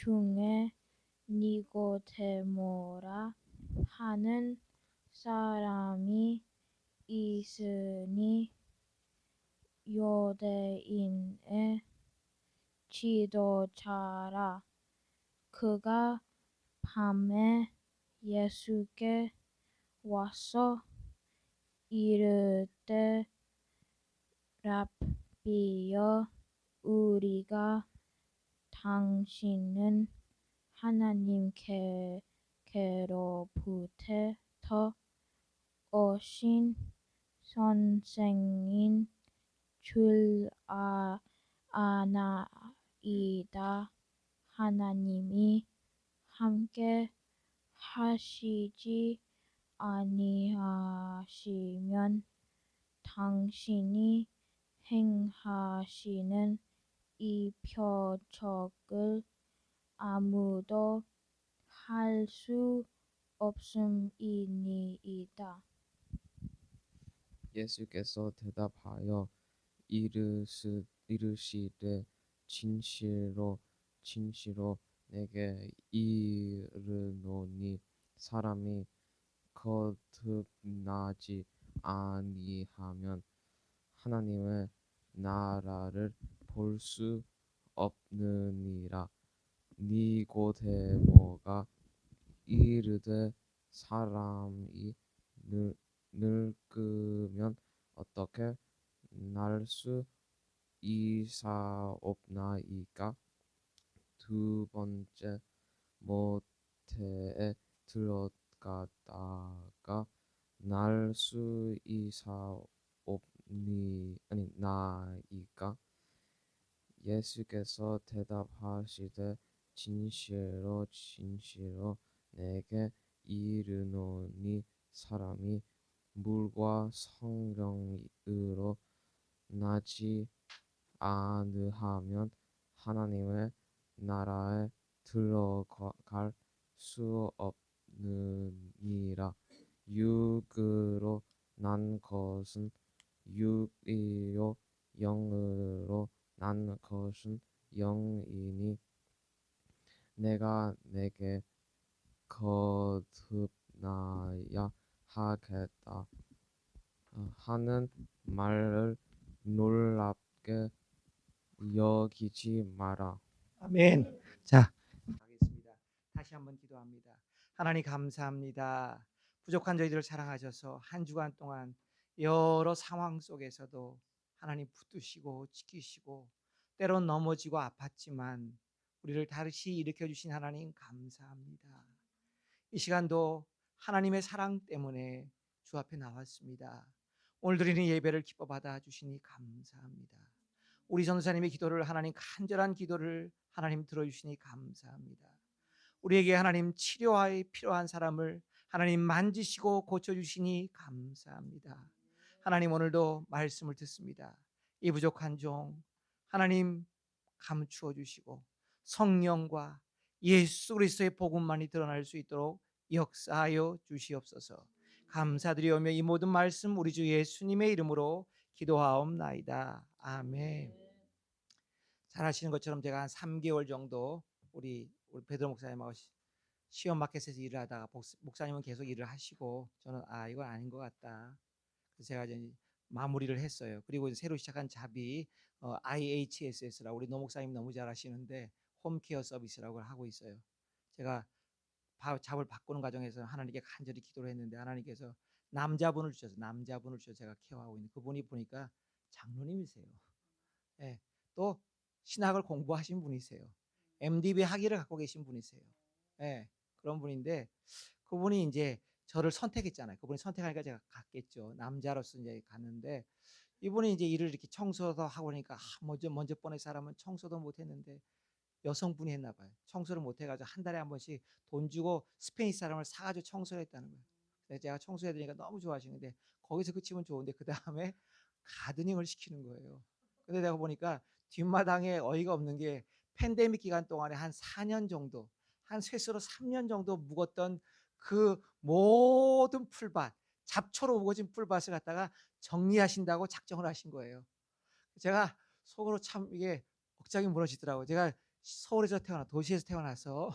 중에 니고데모라 하는 사람이 있으니 유대인의 지도자라. 그가 밤에 예수께 와서 이르되 랍비여, 우리가 당신은 하나님께로부터 오신 선생인 줄 아나이다. 하나님이 함께 하시지 아니하시면 당신이 행하시는 이 표적을 아무도 할 수 없음이니이다. 예수께서 대답하여 이르시되 진실로 진실로 내게 이르노니 사람이 거듭나지 아니하면 하나님의 나라를 볼 수 없느니라. 니고데모가 이르되 사람이 늙으면 어떻게 날 수 있사옵나이까? 두 번째 모태에 들어갔다가 날 수 있사옵나이까? 예수께서 대답하시되 진실로 진실로 내게 이르노니 사람이 물과 성령으로 나지 않으하면 하나님의 나라에 들어갈 수 없느니라. 육으로 난 것은 육이요 영으로 난 것은 영이니 내가 내게 거듭나야 하겠다 하는 말을 놀랍게 여기지 마라. 아멘. 자, 하겠습니다. 다시 한번 기도합니다. 하나님 감사합니다. 부족한 저희들을 사랑하셔서 한 주간 동안 여러 상황 속에서도 하나님 붙드시고 지키시고 때론 넘어지고 아팠지만 우리를 다시 일으켜 주신 하나님 감사합니다. 이 시간도 하나님의 사랑 때문에 주 앞에 나왔습니다. 오늘 드리는 예배를 기뻐 받아 주시니 감사합니다. 우리 전도사님의 기도를 하나님 간절한 기도를 하나님 들어주시니 감사합니다. 우리에게 하나님 치료에 필요한 사람을 하나님 만지시고 고쳐주시니 감사합니다. 하나님 오늘도 말씀을 듣습니다. 이 부족한 종 하나님 감추어 주시고 성령과 예수 그리스도의 복음만이 드러날 수 있도록 역사하여 주시옵소서. 감사드리오며 이 모든 말씀 우리 주 예수님의 이름으로 기도하옵나이다. 아멘. 잘 아시는 것처럼 제가 한 3개월 정도 우리 베드로 목사님하고 시험 마켓에서 일을 하다가 목사님은 계속 일을 하시고 저는 이건 아닌 것 같다. 그래서 제가 이제 마무리를 했어요. 그리고 새로 시작한 잡이 IHSS라고 우리 노 목사님 너무 잘 아시는데 홈케어 서비스라고 하고 있어요. 제가 잡을 바꾸는 과정에서 하나님께 간절히 기도를 했는데 하나님께서 남자분을 주셔서 제가 케어하고 있는 그분이 보니까 장로님이세요. 예, 또 신학을 공부하신 분이세요. MDB 학위를 갖고 계신 분이세요. 예, 그런 분인데 그분이 이제 저를 선택했잖아요. 그분이 선택하니까 제가 갔겠죠. 남자로서 이제 갔는데 이분이 이제 일을 이렇게 청소도 하고 그러니까 먼저 보낼 사람은 청소도 못 했는데 여성분이 했나 봐요. 청소를 못 해가지고 한 달에 한 번씩 돈 주고 스페인 사람을 사가지고 청소를 했다는 거예요. 그래서 제가 청소해드리니까 너무 좋아하시는데 거기서 그치면 좋은데 그 다음에 가드닝을 시키는 거예요. 근데 내가 보니까 뒷마당에 어이가 없는 게 팬데믹 기간 동안에 한 4년 정도, 한 쇠수로 3년 정도 묵었던 그 모든 풀밭, 잡초로 우거진 풀밭을 갖다가 정리하신다고 작정을 하신 거예요. 제가 속으로 참 이게 억장이 무너지더라고요. 제가 서울에서 태어나 도시에서 태어나서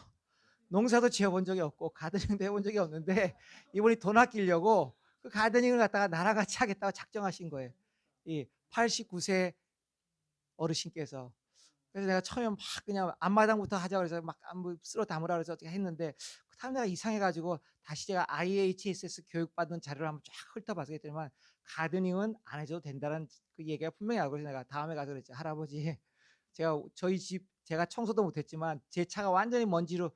농사도 지어본 적이 없고 가드닝도 해본 적이 없는데 이분이 돈 아끼려고 그 가드닝을 갖다가 나랑 같이 하겠다고 작정하신 거예요. 이 89세 어르신께서. 그래서 내가 처음에 막 그냥 앞마당부터 하자 그래서 막 쓸어 담으라 그래서 어떻게 했는데 그 다음 내가 이상해가지고 다시 제가 IHSS 교육받은 자료를 한번 쫙 훑어봐서 했더니만 가드닝은 안 해줘도 된다는 그 얘기가 분명히 알고 있어서 내가 다음에 가서 그랬지. 할아버지, 제가 저희 집 제가 청소도 못했지만 제 차가 완전히 먼지로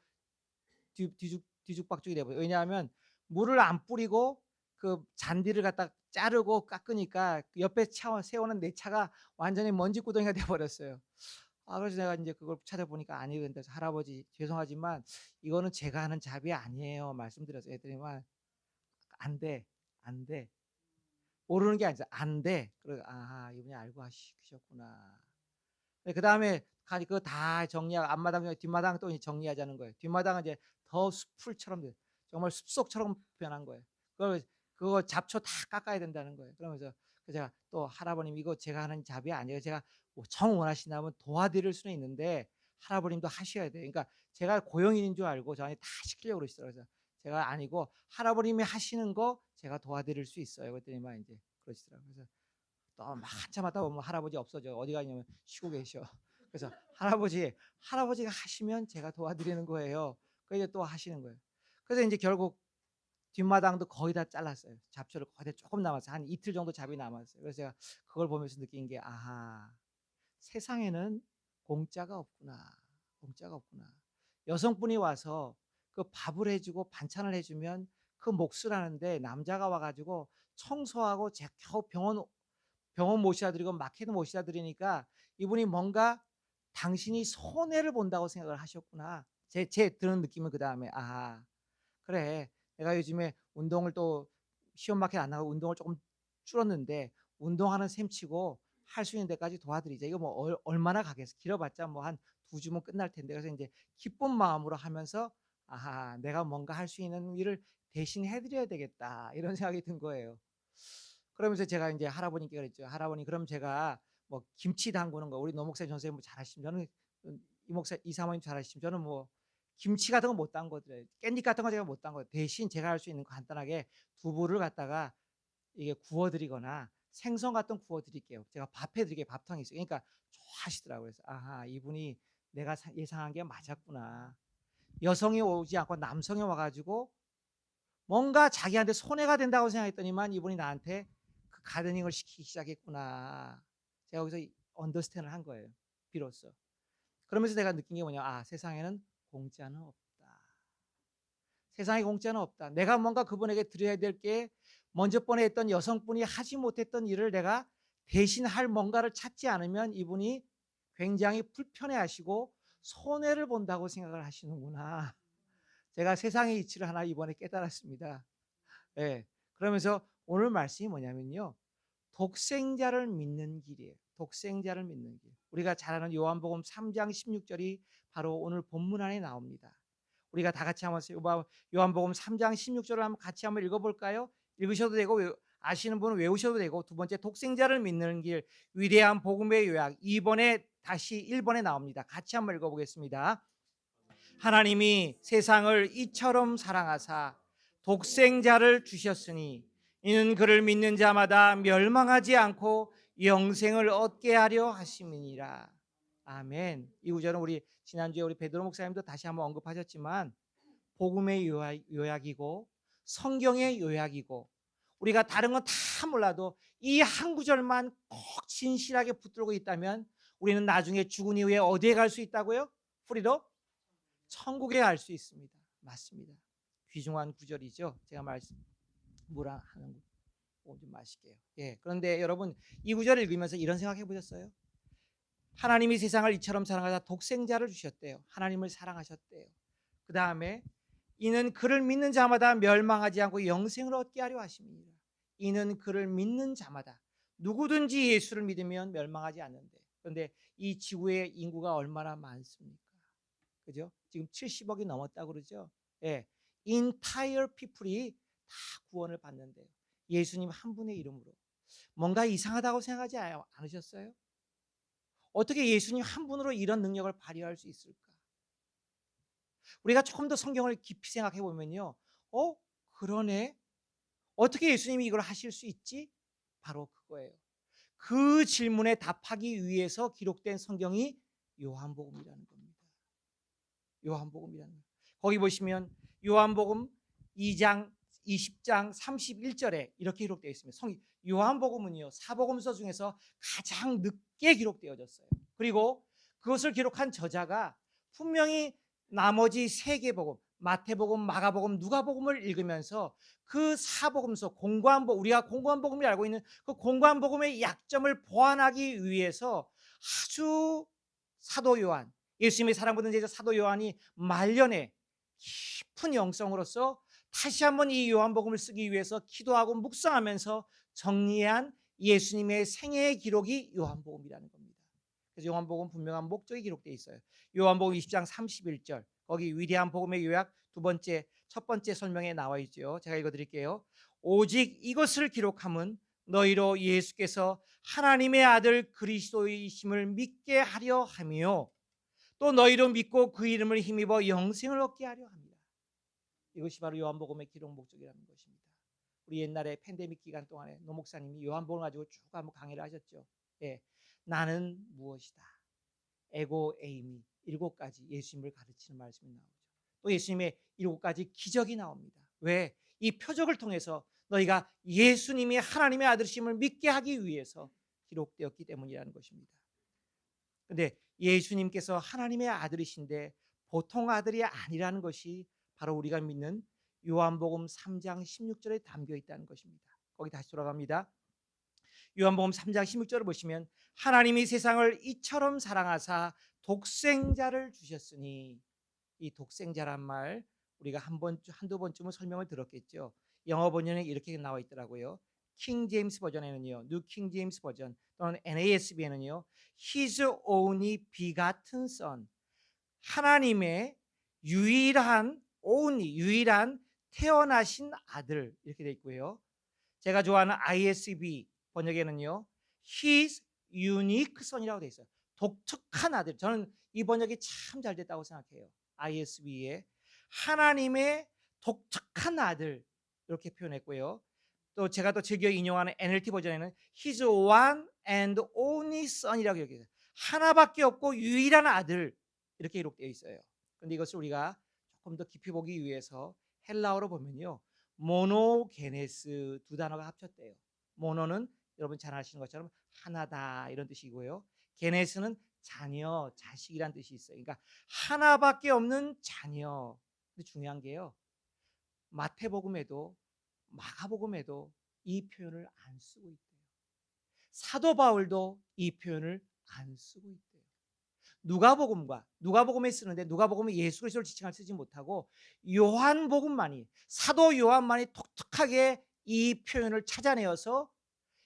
뒤죽박죽이 돼버려요. 왜냐하면 물을 안 뿌리고 그 잔디를 갖다 자르고 깎으니까 그 옆에 세우는 내 차가 완전히 먼지 구덩이가 돼버렸어요. 그래서 내가 이제 그걸 찾아보니까 아니고 그래서 할아버지 죄송하지만 이거는 제가 하는 잡이 아니에요 말씀드렸어요. 했더니만 안 돼, 안 돼. 모르는 게 아니라 안 돼. 그래 이분이 알고 하시셨구나. 그 다음에 그거 다 정리하고 앞마당 뒷마당 또 정리하자는 거예요. 뒷마당은 이제 더 숲풀처럼 정말 숲속처럼 변한 거예요. 그거 잡초 다 깎아야 된다는 거예요. 그러면서 제가 또 할아버님 이거 제가 하는 잡이 아니에요. 제가 정 원하신다면 도와드릴 수는 있는데 할아버님도 하셔야 돼요. 그러니까 제가 고용인인 줄 알고 저한테 다 시키려고 그러시더라고요. 그래서 제가 아니고 할아버님이 하시는 거 제가 도와드릴 수 있어요. 그랬더니만 이제 그러시더라고요. 그래서 또 한참 하다 보면 할아버지 없어져. 어디 가냐면 쉬고 계셔. 그래서 할아버지가 하시면 제가 도와드리는 거예요. 그래서 또 하시는 거예요. 그래서 이제 결국 뒷마당도 거의 다 잘랐어요. 잡초를 거의 다 조금 남았어요. 한 이틀 정도 잡이 남았어요. 그래서 제가 그걸 보면서 느낀 게 세상에는 공짜가 없구나. 공짜가 없구나. 여성분이 와서 그 밥을 해주고 반찬을 해주면 그 몫을 하는데 남자가 와가지고 청소하고 제가 겨우 병원 모셔다 드리고 마켓 모셔다 드리니까 이분이 뭔가 당신이 손해를 본다고 생각을 하셨구나. 제 드는 느낌은 그 다음에 그래 내가 요즘에 운동을 또 시험 마켓 안 나가고 운동을 조금 줄었는데 운동하는 셈치고 할 수 있는 데까지 도와드리자. 이거 뭐 얼마나 가겠어. 길어봤자 뭐 한 2주면 끝날 텐데. 그래서 이제 기쁜 마음으로 하면서 내가 뭔가 할 수 있는 일을 대신 해드려야 되겠다 이런 생각이 든 거예요. 그러면서 제가 이제 할아버님께 그랬죠. 할아버님 그럼 제가 뭐 김치 담그는 거 우리 노목사 전선생님 뭐 잘하시면 저는 이 사모님 잘하시면 저는 뭐 김치 같은 거 못 담거든요. 깻잎 같은 거 제가 못 담거든요. 대신 제가 할 수 있는 거 간단하게 두부를 갖다가 이게 구워드리거나 생선 같은 거 구워드릴게요. 제가 밥 해드릴게요. 밥통이 있어요. 그러니까 좋아하시더라고요. 그래서 이분이 내가 예상한 게 맞았구나. 여성이 오지 않고 남성이 와가지고 뭔가 자기한테 손해가 된다고 생각했더니만 이분이 나한테 그 가드닝을 시키기 시작했구나. 제가 여기서 언더스탠을 한 거예요. 비로소. 그러면서 내가 느낀 게 뭐냐. 세상에는 공짜는 없다. 세상에 공짜는 없다. 내가 뭔가 그분에게 드려야 될 게 먼저 번에 했던 여성분이 하지 못했던 일을 내가 대신 할 뭔가를 찾지 않으면 이분이 굉장히 불편해하시고 손해를 본다고 생각을 하시는구나. 제가 세상의 이치를 하나 이번에 깨달았습니다. 네. 그러면서 오늘 말씀이 뭐냐면요. 독생자를 믿는 길이에요. 독생자를 믿는 길. 우리가 잘 아는 요한복음 3장 16절이 바로 오늘 본문 안에 나옵니다. 우리가 다 같이 한번 요한복음 3장 16절을 한번 같이 한번 읽어볼까요? 읽으셔도 되고 아시는 분은 외우셔도 되고 두 번째 독생자를 믿는 길 위대한 복음의 요약 2번에 다시 1번에 나옵니다. 같이 한번 읽어보겠습니다. 하나님이 세상을 이처럼 사랑하사 독생자를 주셨으니 이는 그를 믿는 자마다 멸망하지 않고 영생을 얻게 하려 하심이니라. 아멘. 이 구절은 우리 지난주에 우리 베드로 목사님도 다시 한번 언급하셨지만 복음의 요약이고 성경의 요약이고 우리가 다른 건 다 몰라도 이 한 구절만 꼭 진실하게 붙들고 있다면 우리는 나중에 죽은 이후에 어디에 갈 수 있다고요? 프리로 천국에 갈 수 있습니다. 맞습니다. 귀중한 구절이죠. 제가 물 하는 좀 마실게요. 그런데 여러분 이 구절을 읽으면서 이런 생각해 보셨어요? 하나님이 세상을 이처럼 사랑하사 독생자를 주셨대요. 하나님을 사랑하셨대요. 그 다음에 이는 그를 믿는 자마다 멸망하지 않고 영생을 얻게 하려 하심이니라. 이는 그를 믿는 자마다 누구든지 예수를 믿으면 멸망하지 않는데 그런데 이 지구의 인구가 얼마나 많습니까? 그죠? 지금 70억이 넘었다고 그러죠. entire people이 다 구원을 받는데요. 예수님 한 분의 이름으로. 뭔가 이상하다고 생각하지 않으셨어요? 어떻게 예수님 한 분으로 이런 능력을 발휘할 수 있을까? 우리가 조금 더 성경을 깊이 생각해 보면요. 그러네. 어떻게 예수님이 이걸 하실 수 있지? 바로 그거예요. 그 질문에 답하기 위해서 기록된 성경이 요한복음이라는 겁니다. 요한복음이라는 거예요. 거기 보시면 요한복음 2장 20장 31절에 이렇게 기록되어 있습니다. 요한복음은요, 사복음서 중에서 가장 늦게 기록되어졌어요. 그리고 그것을 기록한 저자가 분명히 나머지 세 개 복음, 마태복음, 마가복음, 누가복음을 읽으면서 그 사복음서 우리가 공고한 복음이 알고 있는 그 공고한 복음의 약점을 보완하기 위해서 아주 사도 요한, 예수님의 사랑받는 제자 사도 요한이 말년에 깊은 영성으로서 다시 한번 이 요한복음을 쓰기 위해서 기도하고 묵상하면서 정리한 예수님의 생애의 기록이 요한복음이라는 겁니다. 그래서 요한복음 분명한 목적이 기록되어 있어요. 요한복음 20장 31절, 거기 위대한 복음의 요약 첫 번째 설명에 나와 있죠. 제가 읽어드릴게요. 오직 이것을 기록함은 너희로 예수께서 하나님의 아들 그리스도이심을 믿게 하려 하며 또 너희로 믿고 그 이름을 힘입어 영생을 얻게 하려 합니다. 이것이 바로 요한복음의 기록 목적이라는 것입니다. 우리 옛날에 팬데믹 기간 동안에 노 목사님이 요한복음을 가지고 쭉 한번 강의를 하셨죠. 예, 나는 무엇이다. 에고 에이미 7가지 예수님을 가르치는 말씀이 나오죠. 또 예수님의 7가지 기적이 나옵니다. 왜? 이 표적을 통해서 너희가 예수님이 하나님의 아들이심을 믿게 하기 위해서 기록되었기 때문이라는 것입니다. 그런데 예수님께서 하나님의 아들이신데 보통 아들이 아니라는 것이 바로 우리가 믿는 요한복음 3장 16절에 담겨 있다는 것입니다. 거기 다시 돌아갑니다. 요한복음 3장 16절을 보시면 하나님이 세상을 이처럼 사랑하사 독생자를 주셨으니, 이 독생자란 말 우리가 한두 번쯤은 설명을 들었겠죠. 영어 번역에 이렇게 나와 있더라고요. 킹 제임스 버전에는요, 뉴 킹 제임스 버전 또는 NASB에는요, His only begotten Son, 하나님의 유일한 태어나신 아들, 이렇게 돼 있고요. 제가 좋아하는 ISB 번역에는요, His unique Son이라고 돼 있어요. 독특한 아들. 저는 이 번역이 참 잘 됐다고 생각해요. ISB에 하나님의 독특한 아들, 이렇게 표현했고요. 또 제가 또 즐겨 인용하는 NLT 버전에는 His one and only Son이라고 기록해요. 하나밖에 없고 유일한 아들, 이렇게 기록되어 있어요. 그런데 이것을 우리가 조금 더 깊이 보기 위해서 헬라어로 보면요, 모노게네스 두 단어가 합쳤대요. 모노는 여러분 잘 아시는 것처럼 하나다 이런 뜻이고요. 게네스는 자녀, 자식이란 뜻이 있어요. 그러니까 하나밖에 없는 자녀. 근데 중요한 게요, 마태복음에도 마가복음에도 이 표현을 안 쓰고 있대요. 사도 바울도 이 표현을 안 쓰고 있대요. 누가복음에 쓰는데 누가복음은 예수 그리스도를 지칭할 쓰지 못하고 사도 요한만이 독특하게 이 표현을 찾아내어서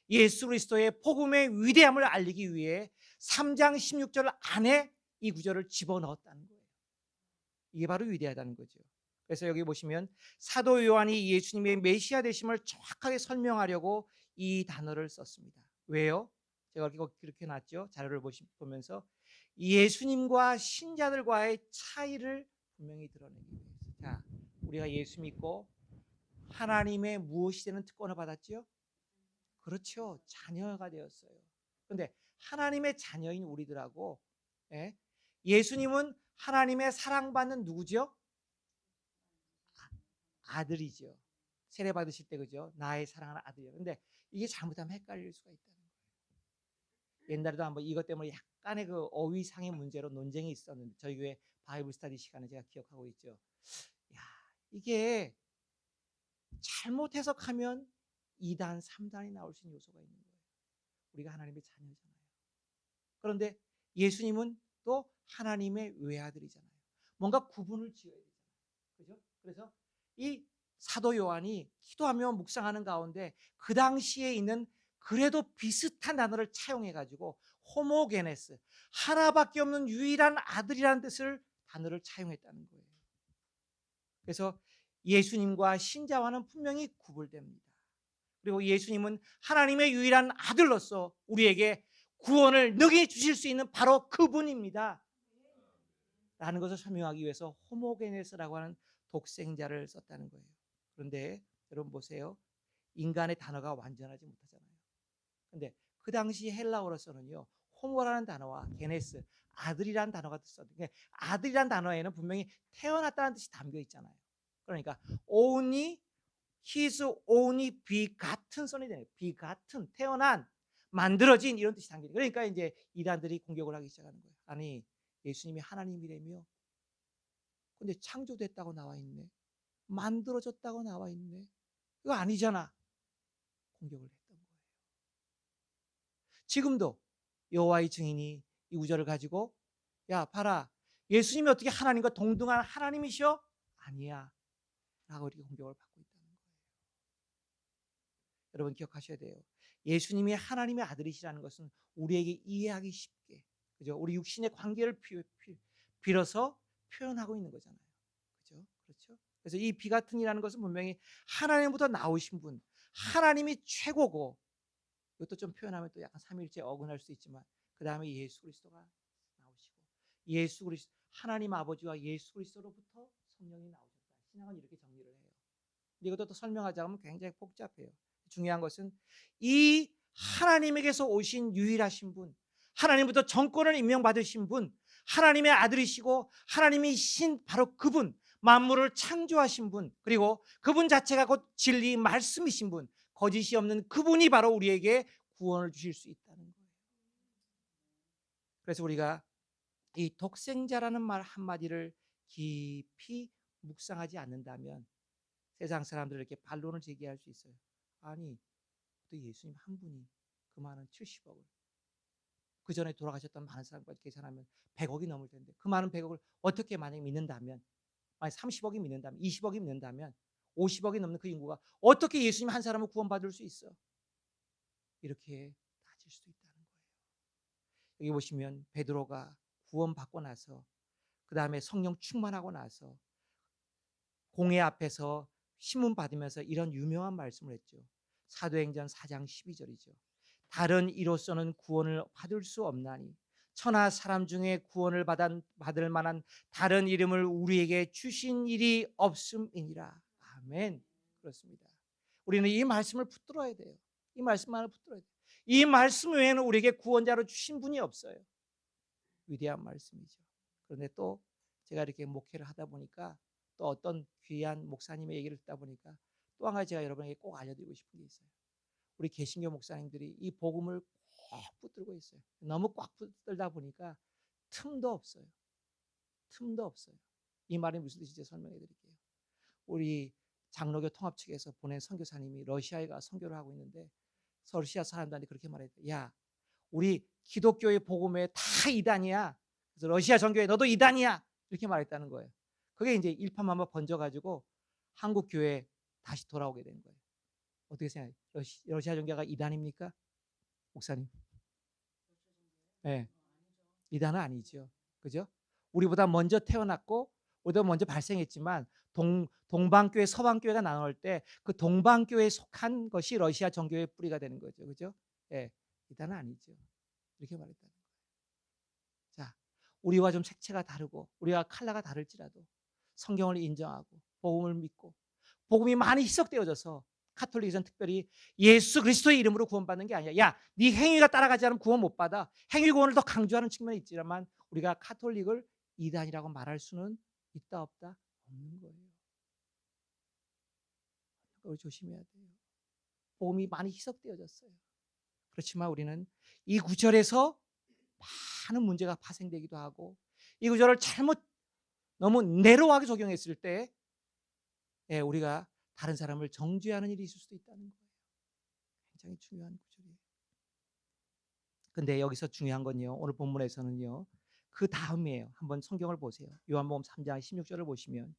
예수 그리스도의 복음의 위대함을 알리기 위해 3장 16절 안에 이 구절을 집어넣었다는 거예요. 이게 바로 위대하다는 거죠. 그래서 여기 보시면 사도 요한이 예수님의 메시아 되심을 정확하게 설명하려고 이 단어를 썼습니다. 왜요? 제가 그렇게 놨죠. 자료를 보면서 예수님과 신자들과의 차이를 분명히 드러내기 위해서. 자, 우리가 예수 믿고 하나님의 무엇이 되는 특권을 받았죠? 그렇죠. 자녀가 되었어요. 그런데 하나님의 자녀인 우리들하고, 예수님은 하나님의 사랑받는 누구죠? 아들이죠. 세례 받으실 때, 그죠? 나의 사랑하는 아들이요. 근데 이게 잘못하면 헷갈릴 수가 있다는 거예요. 옛날에도 한번 이것 때문에 약간의 그 어휘상의 문제로 논쟁이 있었는데, 저희 교회 바이블 스터디 시간에 제가 기억하고 있죠. 야, 이게 잘못 해석하면 2단, 3단이 나올 수 있는 요소가 있는 거예요. 우리가 하나님의 자녀잖아요. 그런데 예수님은 또 하나님의 외아들이잖아요. 뭔가 구분을 지어야 되잖아요. 그죠? 그래서 이 사도 요한이 기도하며 묵상하는 가운데 그 당시에 있는 그래도 비슷한 단어를 차용해가지고 호모게네스, 하나밖에 없는 유일한 아들이라는 단어를 차용했다는 거예요. 그래서 예수님과 신자와는 분명히 구분됩니다. 그리고 예수님은 하나님의 유일한 아들로서 우리에게 구원을 능히 주실 수 있는 바로 그분입니다 라는 것을 설명하기 위해서 호모게네스라고 하는 독생자를 썼다는 거예요. 그런데 여러분 보세요. 인간의 단어가 완전하지 못하잖아요. 근데 그 당시 헬라어로서는요, 호모라는 단어와 게네스, 아들이라는 단어가 썼는데, 아들이라는 단어에는 분명히 태어났다는 뜻이 담겨 있잖아요. 그러니까 only his only begotten son이 되네요. begotten, 태어난, 만들어진, 이런 뜻이 담겨 있어요. 그러니까 이제 이단들이 공격을 하기 시작하는 거예요. 아니, 예수님이 하나님이라며, 근데 창조됐다고 나와 있네, 만들어졌다고 나와 있네, 이거 아니잖아. 공격을 했던 거예요. 지금도 여호와의 증인이 이 구절을 가지고, 야 봐라, 예수님이 어떻게 하나님과 동등한 하나님이셔? 아니야 라고 이렇게 공격을 받고 있다는 거예요. 여러분 기억하셔야 돼요. 예수님이 하나님의 아들이시라는 것은 우리에게 이해하기 쉽게, 그죠? 우리 육신의 관계를 빌어서 표현하고 있는 거잖아요. 그죠? 그렇죠? 그래서 이 비가튼이라는 것은 분명히 하나님부터 나오신 분, 하나님이 최고고, 이것도 좀 표현하면 또 약간 삼위일체 어긋날 수 있지만, 그 다음에 예수 그리스도가 나오시고, 예수 그리스도, 하나님 아버지와 예수 그리스도로부터 성령이 나오셨다. 신앙은 이렇게 정리를 해요. 근데 이것도 또 설명하자면 굉장히 복잡해요. 중요한 것은 이 하나님에게서 오신 유일하신 분, 하나님부터 정권을 임명받으신 분, 하나님의 아들이시고 하나님이신 바로 그분, 만물을 창조하신 분, 그리고 그분 자체가 곧 진리 말씀이신 분, 거짓이 없는 그분이 바로 우리에게 구원을 주실 수 있다는 거예요. 그래서 우리가 이 독생자라는 말 한마디를 깊이 묵상하지 않는다면 세상 사람들에게 반론을 제기할 수 있어요. 아니, 또 예수님 한 분이 그 많은 70억을, 그 전에 돌아가셨던 많은 사람까지 계산하면 100억이 넘을 텐데, 그 많은 100억을 어떻게 만약에 믿는다면, 만약 30억이 믿는다면, 20억이 믿는다면, 50억이 넘는 그 인구가 어떻게 예수님 한 사람을 구원받을 수 있어? 이렇게 따질 수도 있다는 거예요. 여기 보시면 베드로가 구원받고 나서, 그 다음에 성령 충만하고 나서 공회 앞에서 신문 받으면서 이런 유명한 말씀을 했죠. 사도행전 4장 12절이죠. 다른 이로서는 구원을 받을 수 없나니 천하 사람 중에 구원을 받을 만한 다른 이름을 우리에게 주신 일이 없음이니라. 아멘. 그렇습니다. 우리는 이 말씀을 붙들어야 돼요. 이 말씀만을 붙들어야 돼요. 이 말씀 외에는 우리에게 구원자로 주신 분이 없어요. 위대한 말씀이죠. 그런데 또 제가 이렇게 목회를 하다 보니까, 또 어떤 귀한 목사님의 얘기를 듣다 보니까 또 한 가지 제가 여러분에게 꼭 알려드리고 싶은 게 있어요. 우리 개신교 목사님들이 이 복음을 꼭 붙들고 있어요. 너무 꽉 붙들다 보니까 틈도 없어요. 틈도 없어요. 이 말이 무슨 뜻인지 설명해 드릴게요. 우리 장로교 통합 측에서 보낸 선교사님이 러시아에 가 선교를 하고 있는데, 러시아 사람들한테 그렇게 말했대요. 야, 우리 기독교의 복음에 다 이단이야. 그래서 러시아 정교회 너도 이단이야. 이렇게 말했다는 거예요. 그게 이제 일파만파 번져가지고 한국 교회에 다시 돌아오게 된 거예요. 어떻게 생각해요? 러시아 정교회가 이단입니까? 목사님? 네. 이단은 아니죠. 그죠? 우리보다 먼저 태어났고 우리보다 먼저 발생했지만, 동방교회, 서방교회가 나눌 때 그 동방교회에 속한 것이 러시아 정교회의 뿌리가 되는 거죠. 그죠? 예. 이단은 아니죠. 이렇게 말했다는 거예요. 자, 우리와 좀 색채가 다르고 우리와 컬러가 다를지라도 성경을 인정하고 복음을 믿고, 복음이 많이 희석되어져서 카톨릭에서는 특별히 예수 그리스도의 이름으로 구원받는 게 아니야. 야, 네 행위가 따라가지 않으면 구원 못 받아. 행위 구원을 더 강조하는 측면이 있지만, 우리가 카톨릭을 이단이라고 말할 수는 있다 없다? 없는 거예요. 그걸 조심해야 돼요. 복음이 많이 희석되어졌어요. 그렇지만 우리는 이 구절에서 많은 문제가 파생되기도 하고, 이 구절을 잘못 너무 내로하게 적용했을 때 우리가 다른 사람을 정죄하는 일이 있을 수도 있다는 거예요. 굉장히 중요한 구절이에요. 근데 여기서 중요한 건요, 오늘 본문에서는요, 그 다음이에요. 한번 성경을 보세요. 요한복음 3장 16절을 보시면,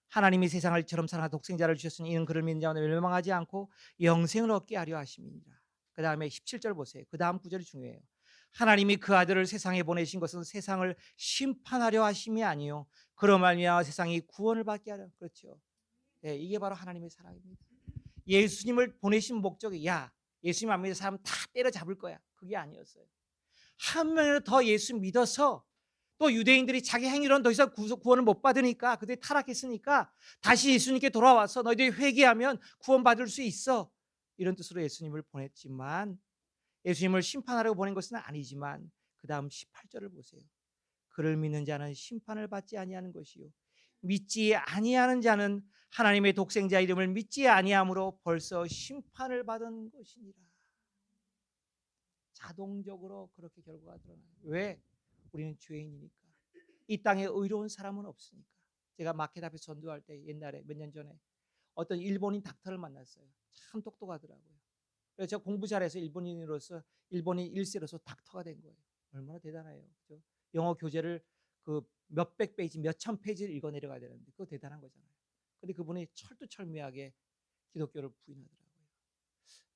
하나님이 세상을 이처럼 사랑하사 독생자를 주셨으니 이는 그를 믿는 자마다 멸망하지 않고 영생을 얻게 하려 하심이니라. 그 다음에 17절 보세요. 그 다음 구절이 중요해요. 하나님이 그 아들을 세상에 보내신 것은 세상을 심판하려 하심이 아니요 그로 말미암아 세상이 구원을 받게 하려. 그렇죠. 네, 이게 바로 하나님의 사랑입니다. 예수님을 보내신 목적이, 야, 예수님 안 믿는 사람 다 때려잡을 거야, 그게 아니었어요. 한 명이라도 더 예수 믿어서 또 유대인들이 자기 행위로는 더 이상 구원을 못 받으니까 그들이 타락했으니까 다시 예수님께 돌아와서 너희들이 회개하면 구원받을 수 있어. 이런 뜻으로 예수님을 보냈지만 예수님을 심판하려고 보낸 것은 아니지만 그 다음 18절을 보세요. 그를 믿는 자는 심판을 받지 아니하는 것이요 믿지 아니하는 자는 하나님의 독생자 이름을 믿지 아니함으로 벌써 심판을 받은 것이니라. 자동적으로 그렇게 결과가 드러나요. 왜? 우리는 죄인이니까. 이 땅에 의로운 사람은 없으니까. 제가 마켓 앞에 전도할 때 옛날에 몇 년 전에 어떤 일본인 닥터를 만났어요. 참 똑똑하더라고요. 그래서 제가 공부 잘해서 일본인으로서 일본인 1세로서 닥터가 된 거예요. 얼마나 대단해요. 그죠? 영어 교재를 그 몇백 페이지, 몇천 페이지를 읽어 내려가야 되는데 그거 대단한 거잖아요. 근데 그분이 철두철미하게 기독교를 부인하더라고요.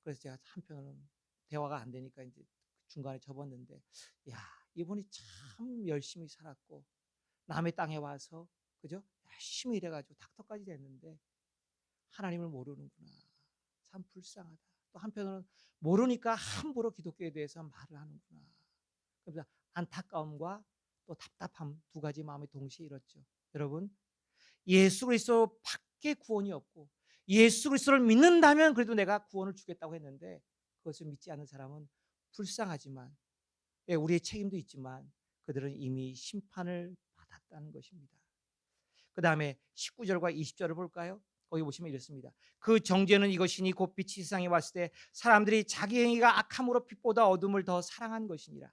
그래서 제가 한편으로는 대화가 안 되니까 이제 중간에 접었는데, 야, 이분이 참 열심히 살았고 남의 땅에 와서 그죠? 열심히 일해가지고 닥터까지 됐는데 하나님을 모르는구나. 참 불쌍하다. 또 한편으로는 모르니까 함부로 기독교에 대해서 말을 하는구나. 그래서 안타까움과 또 답답함 두 가지 마음이 동시에 일었죠. 여러분, 예수 그리스도밖에 구원이 없고 예수 그리스도를 믿는다면 그래도 내가 구원을 주겠다고 했는데 그것을 믿지 않는 사람은 불쌍하지만 우리의 책임도 있지만 그들은 이미 심판을 받았다는 것입니다. 그 다음에 19절과 20절을 볼까요? 거기 보시면 이렇습니다. 그 정죄는 이것이니 곧 빛이 세상에 왔을 때 사람들이 자기 행위가 악함으로 빛보다 어둠을 더 사랑한 것이니라.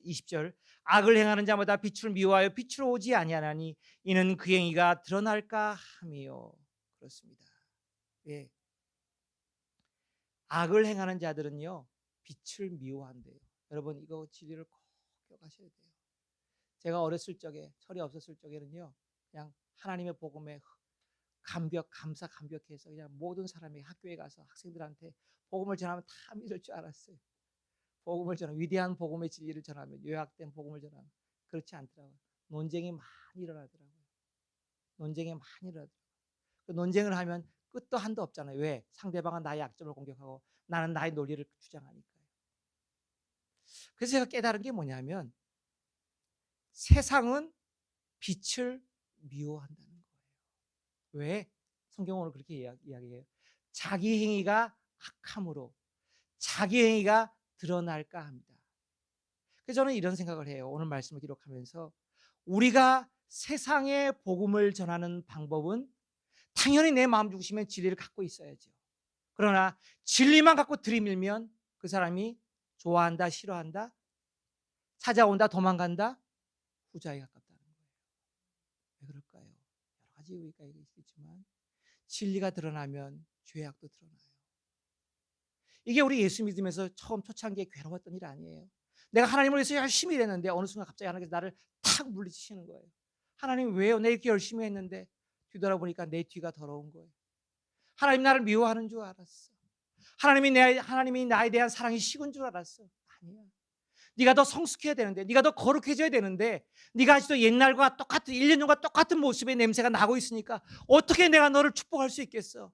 20절 악을 행하는 자마다 빛을 미워하여 빛으로 오지 아니하나니 이는 그 행위가 드러날까 함이요. 그렇습니다. 예. 악을 행하는 자들은요 빛을 미워한대요. 여러분 이거 진리를 꼭 기억하셔야 돼요. 제가 어렸을 적에 철이 없었을 적에는요 그냥 하나님의 복음에 감격해서 그냥 모든 사람이 학교에 가서 학생들한테 복음을 전하면 다 믿을 줄 알았어요. 복음을 전하면 위대한 복음의 진리를 전하면 요약된 복음을 전하면 그렇지 않더라고요. 논쟁이 많이 일어나더라고요. 논쟁이 많이 일어나더라고요. 그 논쟁을 하면 끝도 한도 없잖아요. 왜? 상대방은 나의 약점을 공격하고 나는 나의 논리를 주장하니까요. 그래서 제가 깨달은 게 뭐냐면 세상은 빛을 미워한다는 거예요. 왜? 성경은 오늘 그렇게 이야기해요. 자기 행위가 악함으로 자기 행위가 드러날까 합니다. 그래서 저는 이런 생각을 해요. 오늘 말씀을 기록하면서 우리가 세상에 복음을 전하는 방법은 당연히 내 마음 중심에 진리를 갖고 있어야죠. 그러나 진리만 갖고 들이밀면 그 사람이 좋아한다, 싫어한다, 찾아온다, 도망간다, 후자에 가깝다는 거예요. 왜 그럴까요? 여러 가지 이유가 있겠지만 진리가 드러나면 죄악도 드러나요. 이게 우리 예수 믿으면서 처음 초창기에 괴로웠던 일 아니에요. 내가 하나님을 위해서 열심히 일했는데 어느 순간 갑자기 하나님께서 나를 탁 물리치시는 거예요. 하나님 왜요? 내가 이렇게 열심히 했는데 뒤돌아보니까 내 뒤가 더러운 거예요. 하나님 나를 미워하는 줄 알았어. 하나님이 나에 대한 사랑이 식은 줄 알았어. 아니야. 네가 더 성숙해야 되는데, 네가 더 거룩해져야 되는데, 네가 아직도 옛날과 똑같은 1년 전과 똑같은 모습의 냄새가 나고 있으니까 어떻게 내가 너를 축복할 수 있겠어?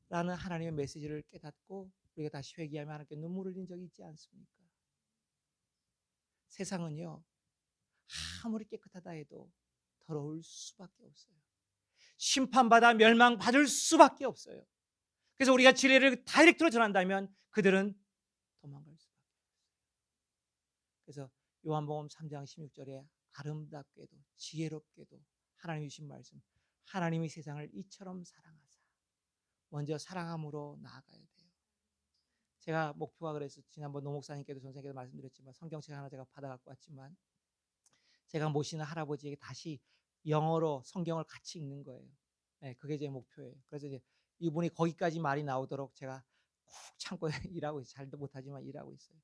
라는 하나님의 메시지를 깨닫고 우리가 다시 회개하며 하나님께 눈물을 흘린 적이 있지 않습니까? 세상은요 아무리 깨끗하다 해도 더러울 수밖에 없어요. 심판받아 멸망받을 수밖에 없어요. 그래서 우리가 진리를 다이렉트로 전한다면 그들은 도망갈 수밖에 없어요. 그래서 요한복음 3장 16절에 아름답게도 지혜롭게도 하나님이 주신 말씀, 하나님이 세상을 이처럼 사랑하사 먼저 사랑함으로 나아가야 돼요. 제가 목표가 그래서 지난번 노 목사님께도 전생에도 말씀드렸지만 성경책 하나 제가 받아갖고 왔지만 제가 모시는 할아버지에게 다시 영어로 성경을 같이 읽는 거예요. 네, 그게 제 목표예요. 그래서 이제 이분이 거기까지 말이 나오도록 제가 꾹 참고 일하고 있어요. 잘도 못하지만 일하고 있어요.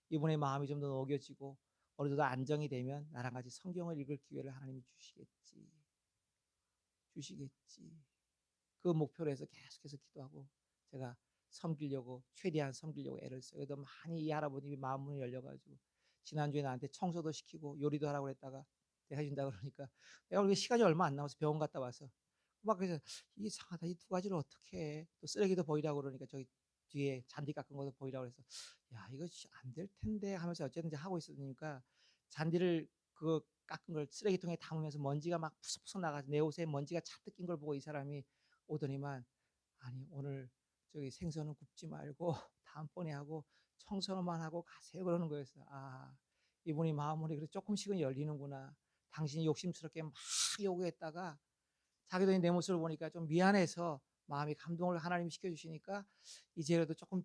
이분의 마음이 좀 더 녹여지고 어느 정도 안정이 되면 나랑 같이 성경을 읽을 기회를 하나님이 주시겠지. 그 목표로 해서 계속해서 기도하고 제가 최대한 섬기려고 애를 써요. 그래도 많이 이 할아버님이 마음문이 열려가지고 지난주에 나한테 청소도 시키고 요리도 하라고 했다가 내가 해준다 그러니까 내가 오늘 시간이 얼마 안 남아서 병원 갔다 와서 막 그래서 이게 이상하다. 이 두 가지를 어떻게 해? 또 쓰레기도 버리라고 그러니까 저기 뒤에 잔디 깎은 것도 보이라고 해서 야 이거 안 될 텐데 하면서 어쨌든 이제 하고 있으니까 잔디를 그 깎은 걸 쓰레기통에 담으면서 먼지가 막 푸석푸석 나가서 내 옷에 먼지가 잔뜩 낀 걸 보고 이 사람이 오더니만 아니 오늘 저기 생선은 굽지 말고 다음번에 하고 청소만 하고 가세요 그러는 거였어요. 아 이분이 마음이 그래 조금씩은 열리는구나. 당신이 욕심스럽게 막 요구했다가 자기도 내 모습을 보니까 좀 미안해서 마음이 감동을 하나님이 시켜주시니까 이제라도 조금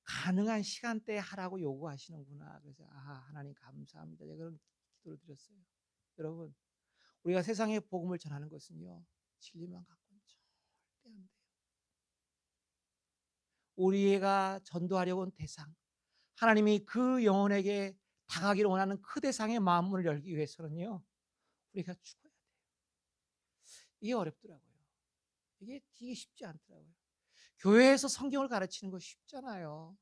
가능한 시간대에 하라고 요구하시는구나. 그래서 아 하나님 감사합니다. 제가 그런 기도를 드렸어요. 여러분 우리가 세상에 복음을 전하는 것은요 진리만 갖고는 절대 안 돼요. 우리가 전도하려고 온 대상 하나님이 그 영혼에게 다가기를 원하는 그 대상의 마음문을 열기 위해서는요 우리가 죽어야 돼요. 이게 어렵더라고요. 이게 쉽지 않더라고요. 교회에서 성경을 가르치는 거 쉽잖아요.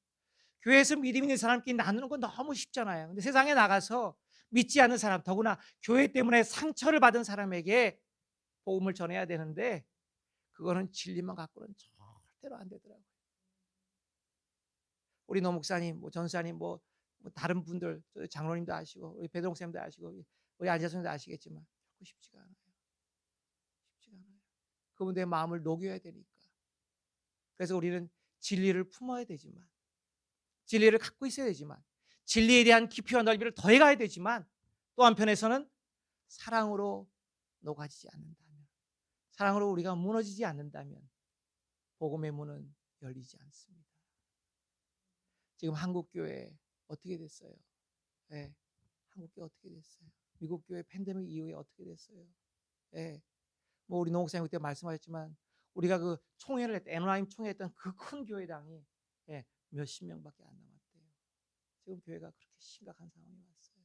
교회에서 믿음 있는 사람끼리 나누는 건 너무 쉽잖아요. 근데 세상에 나가서 믿지 않는 사람, 더구나 교회 때문에 상처를 받은 사람에게 복음을 전해야 되는데 그거는 진리만 갖고는 절대로 안 되더라고요. 우리 노 목사님, 전사님, 다른 분들, 장로님도 아시고, 우리 배동 쌤도 아시고, 우리 안재선도 아시겠지만 결코 쉽지가 않아요. 쉽지가 않아요. 그분들의 마음을 녹여야 되니까. 그래서 우리는 진리를 품어야 되지만, 진리를 갖고 있어야 되지만, 진리에 대한 깊이와 넓이를 더해가야 되지만, 또 한편에서는 사랑으로 녹아지지 않는다면, 사랑으로 우리가 무너지지 않는다면, 복음의 문은 열리지 않습니다. 지금 한국 교회 어떻게 됐어요? 네, 한국 교회 어떻게 됐어요? 미국 교회 팬데믹 이후에 어떻게 됐어요? 네, 우리 노 목사님 그때 말씀하셨지만 우리가 그 총회를 했던 에너라임 총회했던 그 큰 교회당이 몇십 명밖에 안 남았대요. 지금 교회가 그렇게 심각한 상황이 왔어요.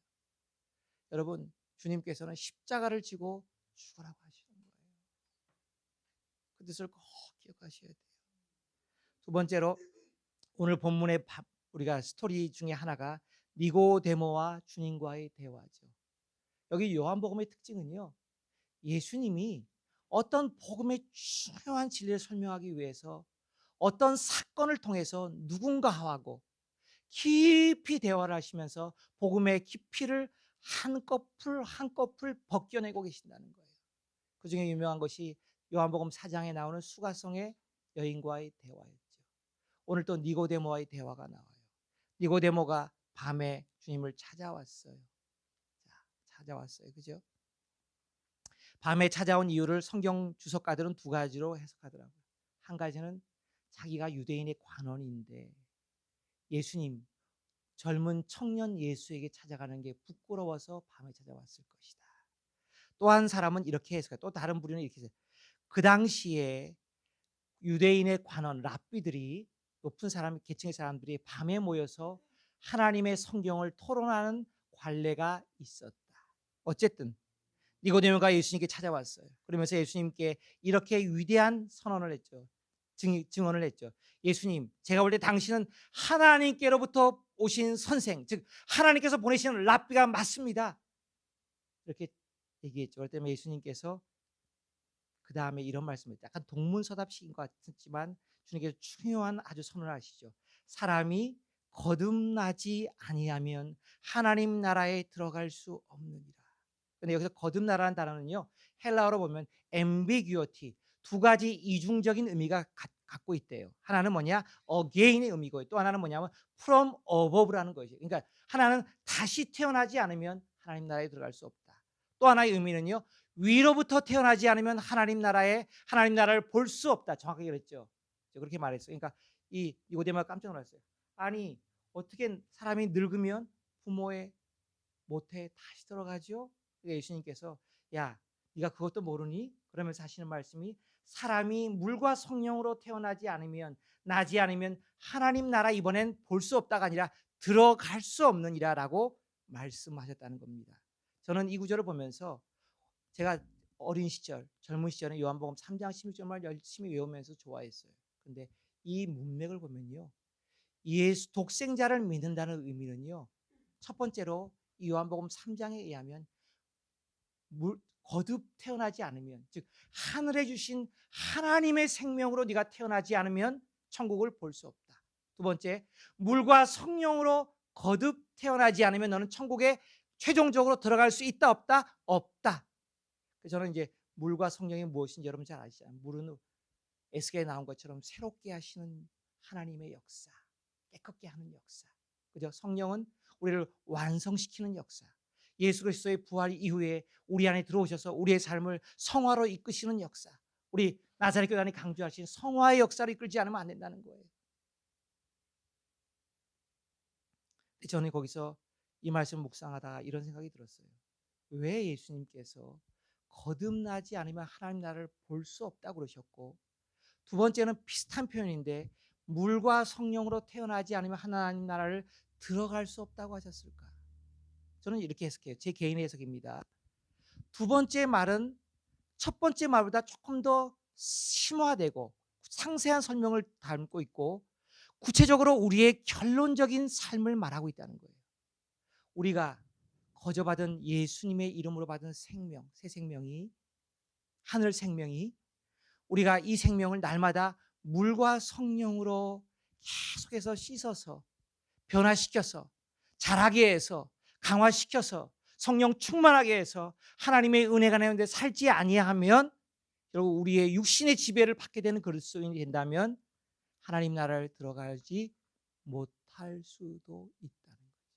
여러분 주님께서는 십자가를 지고 죽으라고 하시는 거예요. 그 뜻을 꼭 기억하셔야 돼요. 두 번째로 오늘 본문의 우리가 스토리 중에 하나가 니고데모와 주님과의 대화죠. 여기 요한복음의 특징은요. 예수님이 어떤 복음의 중요한 진리를 설명하기 위해서 어떤 사건을 통해서 누군가하고 깊이 대화를 하시면서 복음의 깊이를 한꺼풀 한꺼풀 벗겨내고 계신다는 거예요. 그 중에 유명한 것이 요한복음 4장에 나오는 수가성의 여인과의 대화였죠. 오늘 또 니고데모와의 대화가 나와요. 니고데모가 밤에 주님을 찾아왔어요. 찾아왔어요. 그죠? 밤에 찾아온 이유를 성경 주석가들은 두 가지로 해석하더라고요. 한 가지는 자기가 유대인의 관원인데 예수님, 젊은 청년 예수에게 찾아가는 게 부끄러워서 밤에 찾아왔을 것이다. 또 한 사람은 이렇게 해석해요. 또 다른 부류는 이렇게 해석해요. 그 당시에 유대인의 관원, 랍비들이 높은 사람, 계층의 사람들이 밤에 모여서 하나님의 성경을 토론하는 관례가 있었다. 어쨌든 니고데모가 예수님께 찾아왔어요. 그러면서 예수님께 이렇게 위대한 선언을 했죠. 증언을 했죠. 예수님, 제가 볼 때 당신은 하나님께로부터 오신 선생, 즉 하나님께서 보내시는 랍비가 맞습니다. 이렇게 얘기했죠. 그럴 때면 예수님께서 그 다음에 이런 말씀을 약간 동문서답식인 것 같지만 주님께서 중요한 아주 선언을 하시죠. 사람이 거듭나지 아니하면 하나님 나라에 들어갈 수 없느니라. 근데 여기서 거듭나라는 단어는요 헬라어로 보면 ambiguity, 두 가지 이중적인 의미가 갖고 있대요. 하나는 뭐냐 again의 의미고 또 하나는 뭐냐면 from above라는 것이에요. 그러니까 하나는 다시 태어나지 않으면 하나님 나라에 들어갈 수 없다. 또 하나의 의미는요 위로부터 태어나지 않으면 하나님 나라를 볼 수 없다. 정확하게 그랬죠. 그렇게 말했어요. 그러니까 이 니고데모가 깜짝 놀랐어요. 아니 어떻게 사람이 늙으면 부모의 모태에 다시 들어가죠? 예수님께서 야 네가 그것도 모르니? 그러면서 하시는 말씀이 사람이 물과 성령으로 태어나지 않으면 나지 않으면 하나님 나라 이번엔 볼 수 없다가 아니라 들어갈 수 없느니라라고 말씀하셨다는 겁니다. 저는 이 구절을 보면서 제가 어린 시절 젊은 시절에 요한복음 3장 16절만 열심히 외우면서 좋아했어요. 근데 이 문맥을 보면요 예수 독생자를 믿는다는 의미는요 첫 번째로 이 요한복음 3장에 의하면 거듭 태어나지 않으면 즉 하늘에 주신 하나님의 생명으로 네가 태어나지 않으면 천국을 볼 수 없다. 두 번째, 물과 성령으로 거듭 태어나지 않으면 너는 천국에 최종적으로 들어갈 수 있다 없다? 없다. 그래서 저는 이제 물과 성령이 무엇인지 여러분 잘 아시잖아요. 물은 에스겔에 나온 것처럼 새롭게 하시는 하나님의 역사, 깨끗게 하는 역사. 그죠? 성령은 우리를 완성시키는 역사. 예수 그리스도의 부활 이후에 우리 안에 들어오셔서 우리의 삶을 성화로 이끄시는 역사. 우리 나사렛 교단이 강조하신 성화의 역사를 이끌지 않으면 안 된다는 거예요. 저는 거기서 이 말씀 묵상하다가 이런 생각이 들었어요. 왜 예수님께서 거듭나지 않으면 하나님 나라를 볼 수 없다고 그러셨고, 두 번째는 비슷한 표현인데 물과 성령으로 태어나지 않으면 하나님 나라를 들어갈 수 없다고 하셨을까? 저는 이렇게 해석해요. 제 개인의 해석입니다. 두 번째 말은 첫 번째 말보다 조금 더 심화되고 상세한 설명을 담고 있고 구체적으로 우리의 결론적인 삶을 말하고 있다는 거예요. 우리가 거저 받은 예수님의 이름으로 받은 생명, 새 생명이, 하늘 생명이, 우리가 이 생명을 날마다 물과 성령으로 계속해서 씻어서 변화시켜서 자라게 해서 강화시켜서 성령 충만하게 해서 하나님의 은혜가 내 가운데 살지 아니하면 결국 우리의 육신의 지배를 받게 되는 그리스도인이 된다면 하나님 나라를 들어가지 못할 수도 있다는 거죠.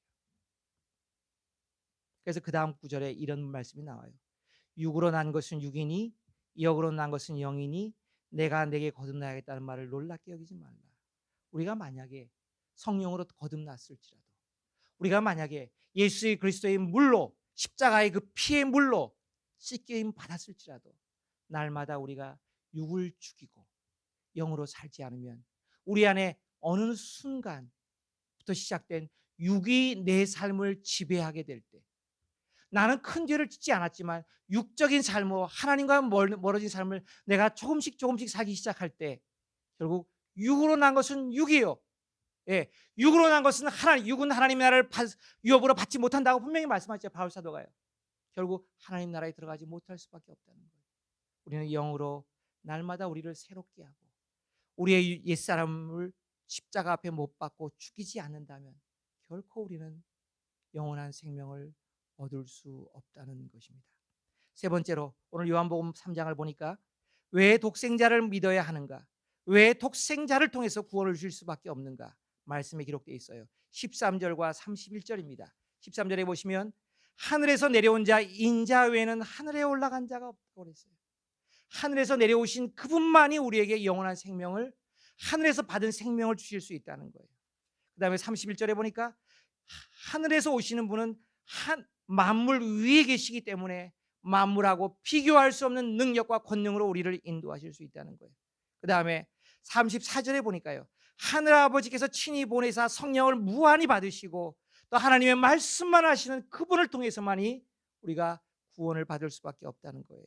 그래서 그 다음 구절에 이런 말씀이 나와요. 육으로 난 것은 육이니 영으로 난 것은 영이니 내가 내게 거듭나야겠다는 말을 놀랍게 여기지 말라. 우리가 만약에 성령으로 거듭났을지라도, 우리가 만약에 예수 그리스도의 물로, 십자가의 그 피의 물로 씻김 받았을지라도 날마다 우리가 육을 죽이고 영으로 살지 않으면 우리 안에 어느 순간부터 시작된 육이 내 삶을 지배하게 될 때, 나는 큰 죄를 짓지 않았지만 육적인 삶으로 하나님과 멀어진 삶을 내가 조금씩 살기 시작할 때 결국 육으로 난 것은 육이요. 예, 육으로 난 것은 육은 하나님 나라를 유업으로 받지 못한다고 분명히 말씀하셨죠. 바울 사도가요. 결국 하나님 나라에 들어가지 못할 수밖에 없다는 거예요. 우리는 영으로 날마다 우리를 새롭게 하고 우리의 옛사람을 십자가 앞에 못 박고 죽이지 않는다면 결코 우리는 영원한 생명을 얻을 수 없다는 것입니다. 세 번째로 오늘 요한복음 3장을 보니까 왜 독생자를 믿어야 하는가? 왜 독생자를 통해서 구원을 주실 수밖에 없는가? 말씀에 기록되어 있어요. 13절과 31절입니다. 13절에 보시면 하늘에서 내려온 자 인자 외에는 하늘에 올라간 자가 없다고 그랬어요. 하늘에서 내려오신 그분만이 우리에게 영원한 생명을, 하늘에서 받은 생명을 주실 수 있다는 거예요. 그 다음에 31절에 보니까 하늘에서 오시는 분은 만물 위에 계시기 때문에 만물하고 비교할 수 없는 능력과 권능으로 우리를 인도하실 수 있다는 거예요. 그 다음에 34절에 보니까요, 하늘아버지께서 친히 보내사 성령을 무한히 받으시고 또 하나님의 말씀만 하시는 그분을 통해서만이 우리가 구원을 받을 수밖에 없다는 거예요.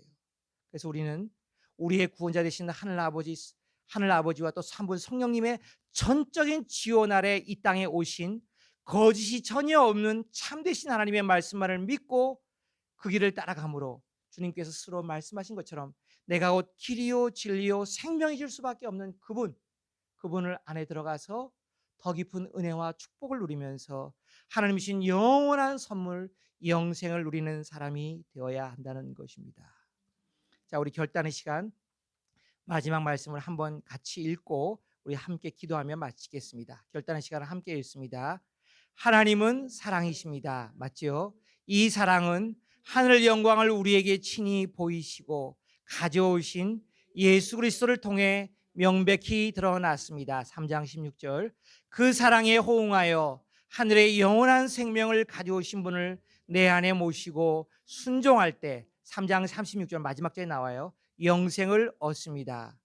그래서 우리는 우리의 구원자 되신 하늘아버지와 또 삼분 성령님의 전적인 지원 아래 이 땅에 오신 거짓이 전혀 없는 참되신 하나님의 말씀만을 믿고 그 길을 따라가므로 주님께서 스스로 말씀하신 것처럼 내가 곧 길이요 진리요 생명이실 수밖에 없는 그분을 안에 들어가서 더 깊은 은혜와 축복을 누리면서 하나님이신 영원한 선물 영생을 누리는 사람이 되어야 한다는 것입니다. 자, 우리 결단의 시간 마지막 말씀을 한번 같이 읽고 우리 함께 기도하며 마치겠습니다. 결단의 시간을 함께 읽습니다. 하나님은 사랑이십니다. 맞죠? 이 사랑은 하늘 영광을 우리에게 친히 보이시고 가져오신 예수 그리스도를 통해 명백히 드러났습니다. 3장 16절. 그 사랑에 호응하여 하늘의 영원한 생명을 가져오신 분을 내 안에 모시고 순종할 때 3장 36절 마지막 절에 나와요. 영생을 얻습니다.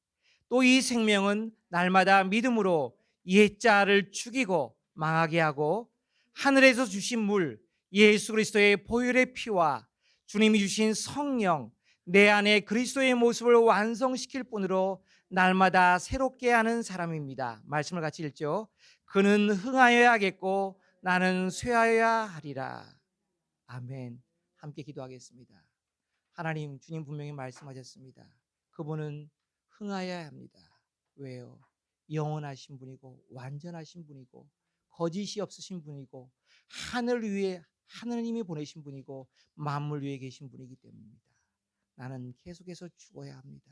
또 이 생명은 날마다 믿음으로 옛자를 죽이고 망하게 하고 하늘에서 주신 물 예수 그리스도의 보혈의 피와 주님이 주신 성령 내 안에 그리스도의 모습을 완성시킬 뿐으로 날마다 새롭게 하는 사람입니다. 말씀을 같이 읽죠. 그는 흥하여야 하겠고 나는 쇠하여야 하리라. 아멘. 함께 기도하겠습니다. 하나님, 주님 분명히 말씀하셨습니다. 그분은 흥하여야 합니다. 왜요? 영원하신 분이고 완전하신 분이고 거짓이 없으신 분이고 하늘 위에 하느님이 보내신 분이고 만물 위에 계신 분이기 때문입니다. 나는 계속해서 죽어야 합니다.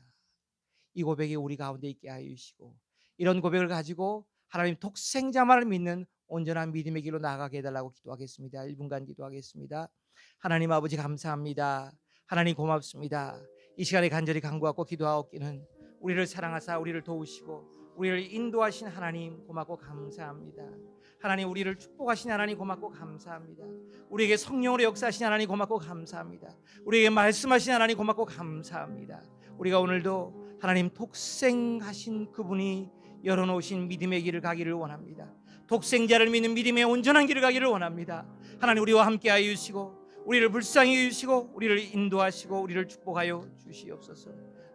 이 고백이 우리 가운데 있게 하여 주시고 이런 고백을 가지고 하나님 독생자만을 믿는 온전한 믿음의 길로 나아가게 해달라고 기도하겠습니다. 1분간 기도하겠습니다. 하나님 아버지 감사합니다. 하나님 고맙습니다. 이 시간에 간절히 간구하고 기도하옵기는 우리를 사랑하사 우리를 도우시고 우리를 인도하신 하나님 고맙고 감사합니다. 하나님 우리를 축복하신 하나님 고맙고 감사합니다. 우리에게 성령으로 역사하신 하나님 고맙고 감사합니다. 우리에게 말씀하신 하나님 고맙고 감사합니다. 우리가 오늘도 하나님 독생하신 그분이 열어놓으신 믿음의 길을 가기를 원합니다. 독생자를 믿는 믿음의 온전한 길을 가기를 원합니다. 하나님 우리와 함께하여 주시고 우리를 불쌍히 여기시고 우리를 인도하시고 우리를 축복하여 주시옵소서.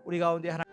우리 가운데 하나님